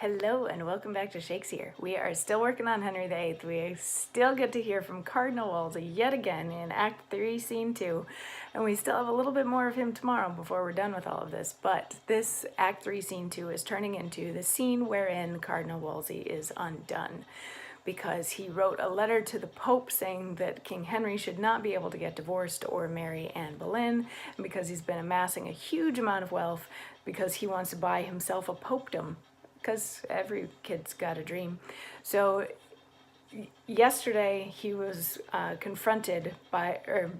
Hello and welcome back to Shakesyear. We are still working on Henry VIII. We still get to hear from Cardinal Wolsey yet again in Act 3, Scene 2. And we still have a little bit more of him tomorrow before we're done with all of this. But this Act 3, Scene 2 is turning into the scene wherein Cardinal Wolsey is undone, because he wrote a letter to the Pope saying that King Henry should not be able to get divorced or marry Anne Boleyn, and because he's been amassing a huge amount of wealth because he wants to buy himself a popedom, because every kid's got a dream. So yesterday he was confronted by, or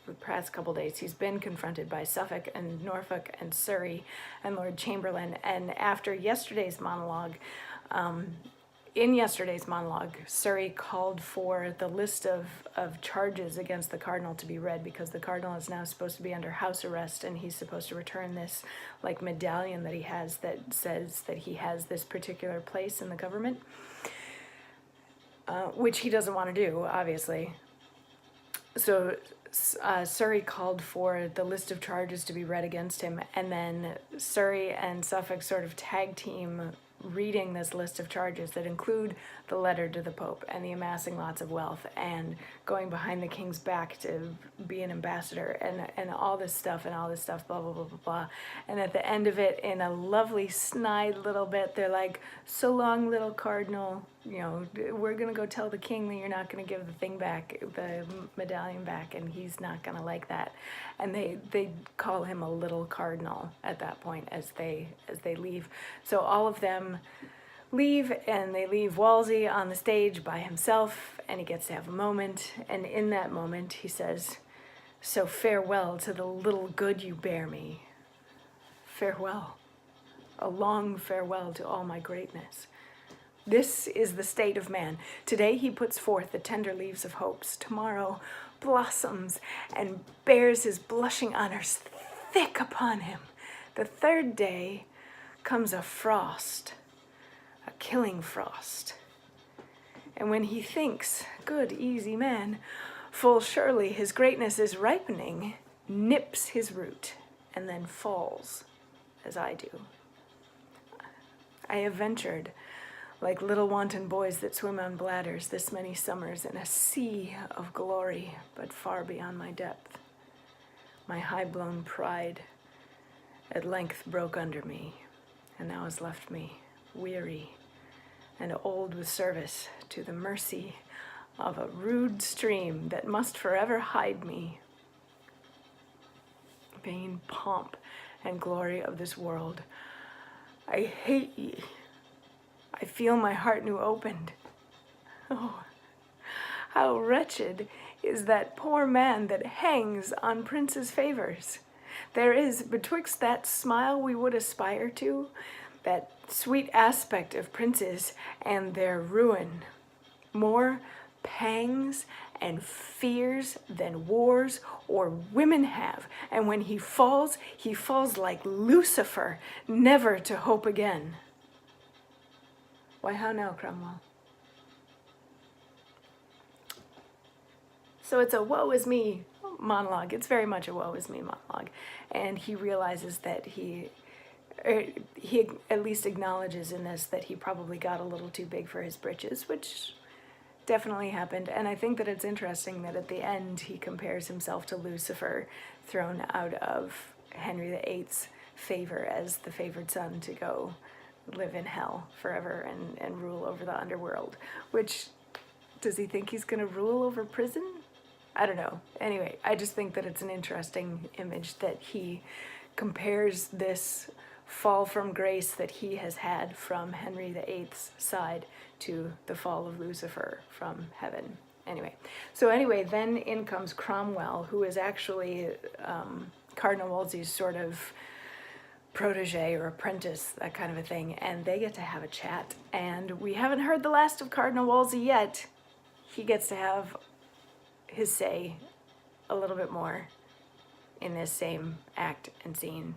the past couple days, he's been confronted by Suffolk and Norfolk and Surrey and Lord Chamberlain. And after yesterday's monologue, in yesterday's monologue, Surrey called for the list of charges against the Cardinal to be read, because the Cardinal is now supposed to be under house arrest, and he's supposed to return this like medallion that he has that says that he has this particular place in the government, which he doesn't want to do, obviously. So Surrey called for the list of charges to be read against him, and then Surrey and Suffolk sort of tag team reading this list of charges that include the letter to the Pope and the amassing lots of wealth and going behind the king's back to be an ambassador and all this stuff, blah, blah, blah, blah, blah. And at the end of it, in a lovely snide little bit, they're like, "So long, little cardinal, you know, we're gonna go tell the king that you're not gonna give the thing back, the medallion back, and he's not gonna like that." And they call him a little cardinal at that point as they leave. So all of them leave, and they leave Wolsey on the stage by himself, and he gets to have a moment. And in that moment he says, "So farewell to the little good you bear me. Farewell, a long farewell to all my greatness. This is the state of man. Today he puts forth the tender leaves of hopes. Tomorrow blossoms and bears his blushing honors thick upon him. The third day comes a frost, a killing frost. And when he thinks, good easy man, full surely his greatness is ripening, nips his root and then falls, as I do. I have ventured, like little wanton boys that swim on bladders, this many summers in a sea of glory, but far beyond my depth. My high-blown pride at length broke under me, and now has left me weary and old with service to the mercy of a rude stream that must forever hide me. Vain pomp and glory of this world, I hate ye. I feel my heart new opened. Oh, how wretched is that poor man that hangs on princes' favors. There is betwixt that smile we would aspire to, that sweet aspect of princes and their ruin, more pangs and fears than wars or women have. And when he falls like Lucifer, never to hope again." Why, how now, Cromwell? So it's a woe is me monologue. It's very much a woe is me monologue. And he realizes that he at least acknowledges in this that he probably got a little too big for his britches, which definitely happened. And I think that it's interesting that at the end he compares himself to Lucifer, thrown out of Henry VIII's favor as the favored son to go live in hell forever and rule over the underworld. Which, does he think he's gonna rule over prison? I don't know. Anyway, I just think that it's an interesting image that he compares this fall from grace that he has had from Henry VIII's side to the fall of Lucifer from heaven. Anyway, then in comes Cromwell, who is actually Cardinal Wolsey's sort of protege or apprentice, that kind of a thing, and they get to have a chat. And we haven't heard the last of Cardinal Wolsey yet. He gets to have his say a little bit more in this same act and scene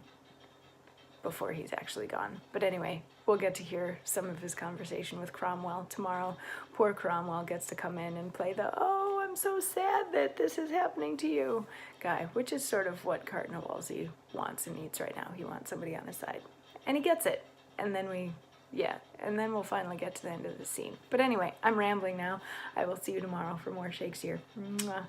before he's actually gone. But anyway, we'll get to hear some of his conversation with Cromwell tomorrow. Poor Cromwell gets to come in and play the, "Oh, I'm so sad that this is happening to you" guy, which is sort of what Cardinal Wolsey wants and needs right now. He wants somebody on his side. And he gets it. And then we Yeah, and then we'll finally get to the end of the scene. But anyway, I'm rambling now. I will see you tomorrow for more Shakesyear. Mwah.